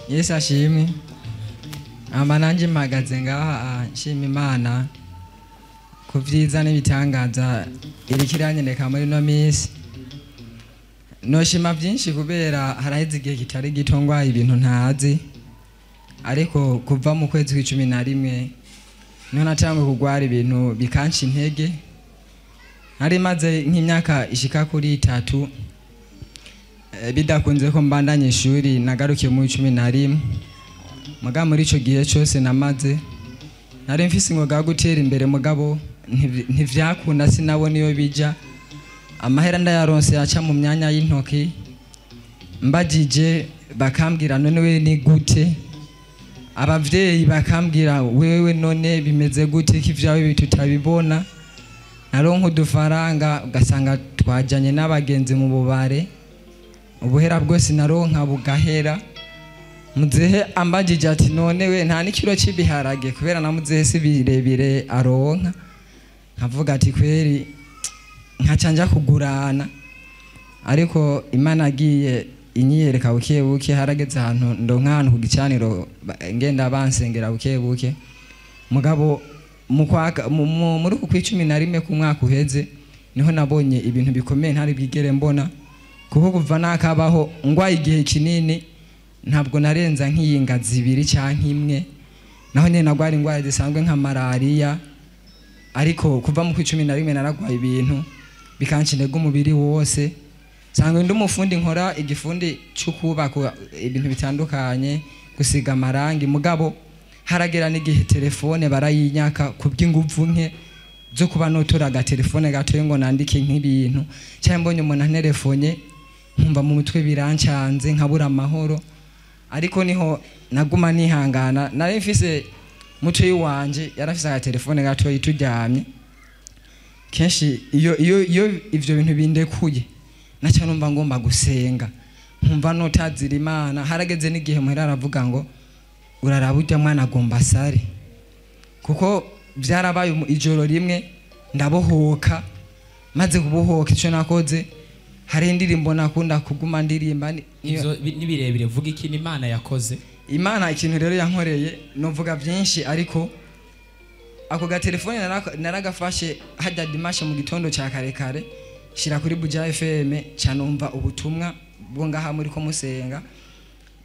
Yesu ashimwe. Nanje mpagaze ngaha nshima Imana ku vyiza n'ibitangaza irikiranyereka muri no minsi. Noshima vyinshi kubera haraheze igihe kitari gito ngwaye ibintu ntazi, ariko kuva mu kwezi kwa 11 niho natangwe kugwara ibintu bikanca intege. Nari maze nk'imyaka ishika kuri 3 bidakunze ko mbandanye ishuri, nagarukiye mu 11 muga muri ico gihe cyose namaze nari mfise ingoga gutera imbere, mugabo ntivyakunda, sinabona iyo bija. Amahera ndayaronse yaca mu myanya y'intoki, mbajije bakambwira none we ni gute, abavyeyi bakambwira wewe none bimeze gute kivyawe bitutabibona. Naronka udufaranga ugasanga twajanye n'abagenzi mu bubare, ubuhera bwose naronka bugahera. Muzehe ambajije ati none we nta n'ikiro cy'ibiharage, kubera na muzehe si birebire aronka. Nkavuga ati kweri nkacanja kugurana, ariko Imana agiye inyiyereka buke buke, harageze ahantu ndonka ahantu ku gicaniro ngenda bansengera buke buke. Mugabo muri ku 11 ku mwaka uheze niho nabonye ibintu bikomeye ntari bwigere mbona, kuko kuva nakabaho ngwaye igihe kinini ntabwo narenza nk'iyinga 2 canke 1, naho nyene nagwara ingwara zisanzwe nka malaria. Ariko kuva mu 11 naragwaye ibintu bikanca intege umubiri wose. Sangwe ndi umufundi nkora igifundi cy'ukubaka ibintu bitandukanye, gusiga amarangi, mugabo haragera n'igihe telefone barayinyaka kuby'inguvu nke zo kuba notora ga telefone gatoye ngo nandike nk'ibintu, cyangwa mbonye umuntu antelefone nkumva mu mutwe birancanze nkabura amahoro. Ariko niho naguma nihangana, nari mfise muco yiwanje yarafise aga telefone gatoye turyamye. Kenshi iyo ivyo bintu bindekuye naca numva ngomba gusenga, nkumva notazira Imana. Harageze n'igihe muhera aravuga ngo uraraba urya mwana agomba sare, kuko vyarabaye ijoro rimwe ndabohoka. Maze kubohoka ico nakoze, hari indirimbo nakunda kuguma ndirimba. Izo nibirebire vuga ikintu Imana yakoze. Imana ikintu rero yankoreye novuga byinshi, ariko ako ga telefone naragafashe hajya dimashe mu gitondo cya kare shira kuri Buja FM cyanumva ubutumwa bwo ngaha muri ko musenga.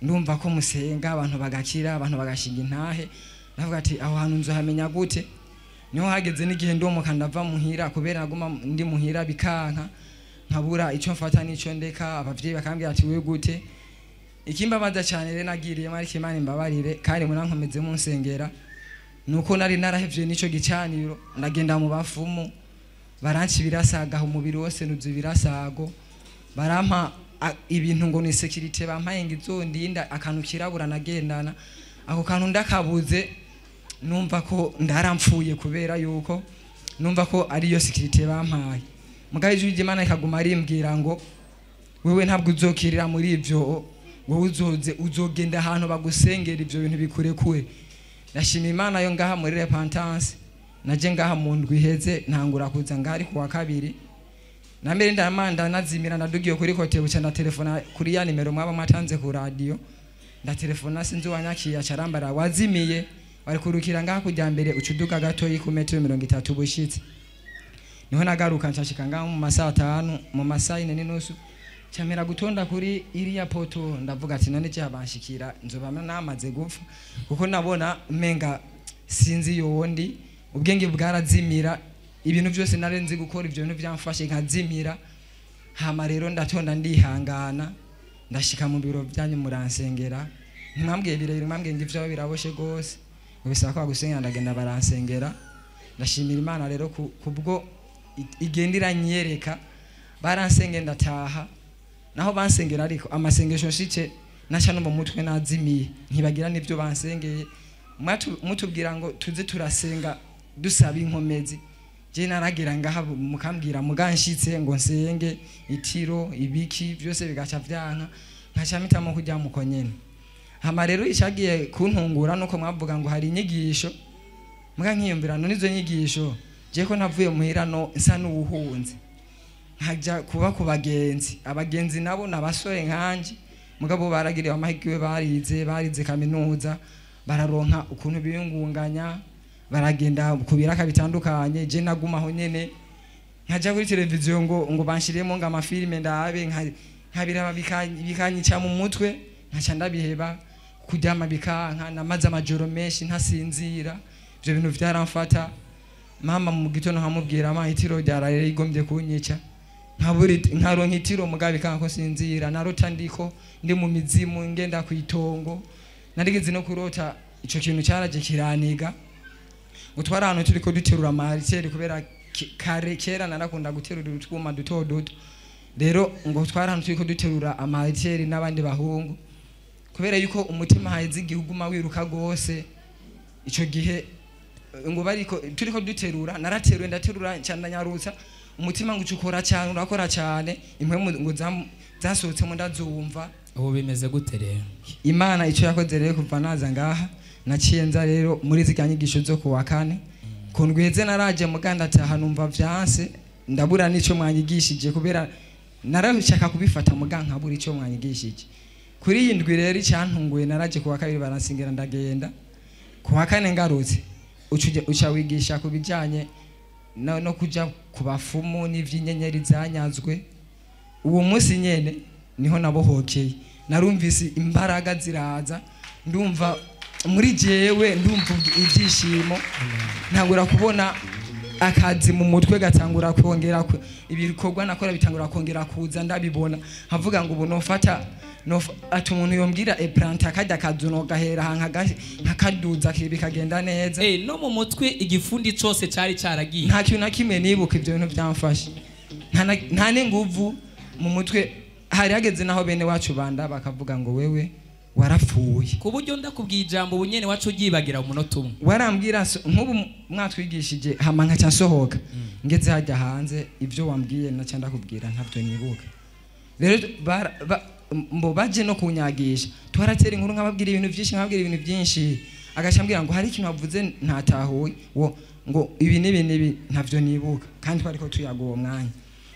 Ndumva ko musenga abantu bagakira, abantu bagashinga intahe. Navuga ati aho hantu nzo hamenya gute. Niho hageze n'igihe ndomuka ndava muhira, kubera naguma ndi muhira bikanka, nkabura ico mfata n'ico ndeka. Abavyeyi bakambwira ati we gute. Ikimbabaza cyane rero nagiriye mari Imana imbabarire, kandi munankomeze mu nsengera. Nuko nari narahevye n'ico gicaniro, ndagenda mu bafumu baranci birasaga umubiri wose nuzu birasago, barampa ibintu ngo ni security, bampaye ngizondinda akantu kirabura nagendana. Ako kantu ndakabuze numva ko ndarampfuye, kubera yuko numva ko ari yo security bampaye. Mugabe ijwi ry'Imana ikaguma rimbwira ngo wewe ntabwo uzokirira muri ivyo, wowe uzogenda ahantu bagusengera ivyo bintu bikurekuwe. Ndashima Imana yo ngaha muri repentance, naje ngaha mu ndwi iheze ntangura kuza ngaha ari ku wa 2. Nambere ndamanda nazimira, nadugiye kuri kote buca na telefona kuri ya nimero mwaba mwatanze ku radio. Ndatelefona sinzi wanyakiya carambara wazimiye, wari kurukira ngaha kujya mbere ucuduka gatoyi ku metero 30 bushitse. Niho nagaruka nshashika ngaha mu masaha 5 mu masaha 4 n'inusu camera gutonda kuri iriya poto. Ndavuga ati none cyo abanshikira nzoba namaze gupfa, kuko nabona menga sinzi yondi ubwenge bwarazimira. Ibintu byose narenze gukora ivyo bintu byamfashe nkazimira. Hama rero ndatonda ndihangana, ndashika mu biro byanyu muransengera. Ntimwambwiye birere, mwambwiye ngivyo biraboshe gose, ubisaba ko bagusengera. Ndagenda baransengera. Ndashimira Imana rero kubwo igendira nyereka, baransengera ndataha. Naho bansengera ariko amasengesho nshike naca no mu mutwe nazimiye, ntibagira nivyo bansengeye. Mutubwira ngo tuze turasenga dusaba inkomezi, je naragira ngaha mukambwira muganshitse ngo nsenge itiro ibiki byose bigaca vyanka, nkaca mitamo kujya muko nyene. Hama rero ishagiye kuntungura nuko mwavuga ngo hari inyigisho, muga nkiyumvira none izo nyigisho je ko navuye muhira no nsa n'ubuhunze, nkajya kuba ku bagenzi. Abagenzi nabo nabasore nkanje mugabo baragiriye amahirwe barize kaminuza bararonka ukuntu biyungunganya baragenda ku biraka bitandukanye je nagumaho nyene nkaja kuri televiziyo ngo banshiriyemo ngo amafilime ndabe nkabiraba bikanyica mu mutwe nkaca ndabiheba kuryama bikanka namaze amajoro menshi ntasinzira ivyo bintu vyaramfata mama mu gitondo nkamubwira amahitiro ryarare igombye kunyica nkaronka itiro mugabe kanka ko sinzira narota ndiko ndi mu mizimu ngenda kwitongo narigeze no kurota ico kintu cyaraje kiraniga utwara ahantu turiko duterura amariteri kubera kera narakunda guterura utwuma duto duto rero ngo twara ahantu turiko duterura amariteri n'abandi bahungu kubera yuko umutima haize igihugu wiruka gose ico gihe ngo bariko turiko duterura narateruye ndaterura cyane nyarutsa umutima ngucukora cyane urakora cyane impwemu ngo zasohotse mu ndazumva ubu bimeze gute rero Imana ico yakoze rero kuva naza ngaha naciye nza rero muri zikanyigisho zo kuwa kane kundweze naraje muganda ataha numva vyanse ndabura nico mwanyigishije kubera narashaka kubifata muganka buri ico mwanyigishije kuri yindwi rero icyantunguye naraje kuwa kabiri baransingira ndagenda kuwa kane ngarutse uca wigisha kubijanye no kuja kubafumu n'ivyinyenyeri zanyazwe uwo munsi nyene niho nabohokeye narumvise imbaraga ziraza ndumva muri jewe ndumva ibyishimo ntangura kubona akazi mu mutwe gatangura kongera ibikorwa nakora bitangura kongera kuza ndabibona havuga ngo ubu nofata ati umuntu yombwira planta kajya kazuno gahera nkakaduza bikagenda neza no mu mutwe igifundi cyose cyari cyaragiye nta kintu na kimwe nibuka ibyo bintu byamfashe nta n'inguvu mu mutwe hari hageze naho bene wacu banda bakavuga ngo wewe warapfuye ku buryo ndakubwiye ijambo ubunyene wacu ugibagira umunota umwe warambwira nk'ubu mwatwigishije hama nkaca nsohoka ngeze hajya hanze ibyo wambwiye naca ndakubwira ntabyo nibuka rero mbo baje no kunyagisha twaratera inkuru nkababwira ibintu byinshi agaca mbwira ngo hari ikintu wavuze ntatahuye ngo ibi ntavyo nibuka kandi twariko tuyaga uwo mwanya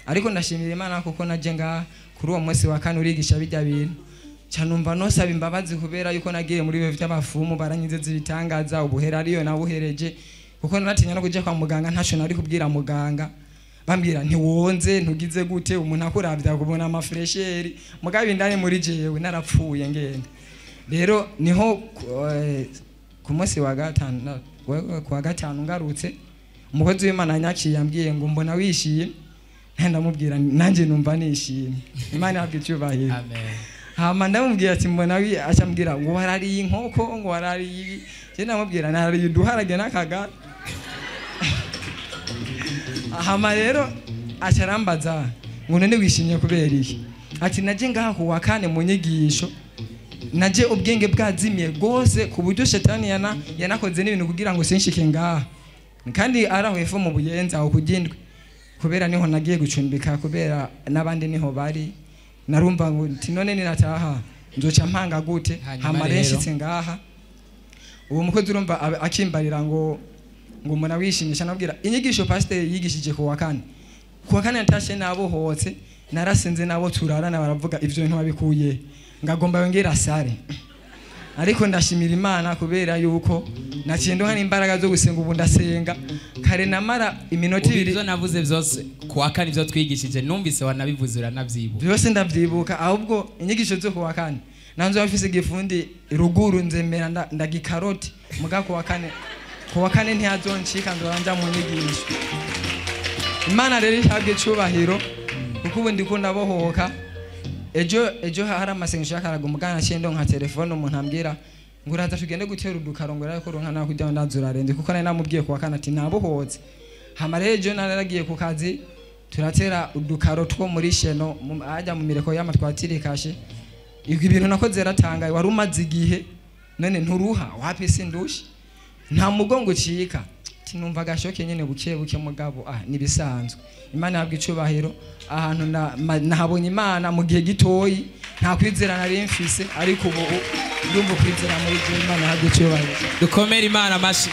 ariko ndashimira Imana kuko naje ngaha kuri uwo munsi wa kane urigisha bijya bintu cyanumva nosaba imbabazi kubera yuko nagiye muri bihe by'abafumu baranyize zibitangaza ubuhera ariyo nabuhereje kuko naratinya no kujya kwa muganga ntaco nari kubwira muganga bambwira ntiwonze ntugize gute umuntu akuravya kubona amafresheri mugabe ndani muri jewe narapfuye ngende rero niho ku munsi wa gatanu ngarutse umukozi w'Imana nyakiye yambwiye ngo mbona wishiye ndamubwira nanje numva nishimye Imana yabyubahira amen hama ndamubwira ati mbona acambwira ngo warari inkoko ngo warari je ndamubwira nari duharage nakaga hama rero acarambaza ngo none wishimye kubera iki ati naje ngaha kuwa kane mu nyigisho naje ubwenge bwazimye gose ku buryo shetani yanakoze n'ibintu kugira ngo sinshike ngaha kandi arahwefo mu buyenza aho kugindwe kubera niho nagiye gucumbika kubera nabandi niho bari narumva ngo none ninataha nzoca mpanga gute hama renshitse ngaha uwo mukozi urumva akimbarira ngo muna wishimisha nabwira inyigisho pastor yigishije kuwa kane natashe nabo hotse narasenze nabo turarana baravuga ivyo bintu babikuye ngagomba yongera sare ariko ndashimira Imana kubera yuko naciye hari imbaraga zo gusenga ubu ndasenga kare namara iminota 2 ibyo navuze byose kuwa kane ivyo twigishije numvise wanabivuze uranavyibuka byose ndavyibuka ahubwo inyigisho zo kuwa kane nanzo bafise gifundi ruguru nzemera ndagikaroti muga kuwa kane ntiyazoncika ndoranja mu nyigisho Imana rero ihabwe cyubahiro kuko ubu ndiko ndabohoka ejo hari amasengesho yakaraga umugana cyendo nka telefone umuntu ambwira ngo uraza tugende gutera udukarongora ariko ronka na kujya ndazurarende kuko nari namubwiye kuwa kane ati nabohotse hama rero ejo naragiye ku kazi turatera udukaro two muri sheno ajya mu mireko y'amatwatirikashe ibintu nakoze ratangaye wari umaze igihe none nturuha wapi sindushi nta mugongo cika tinumva gashoke nyene buke mugabo nibisanzwe Imana yabwe icubahiro ahantu nahabonye Imana mu gihe gitoyi nta kwizera nari mfise ariko ubu ndumva kwizera muri Imana yabwe icubahiro dukomere Imana mashi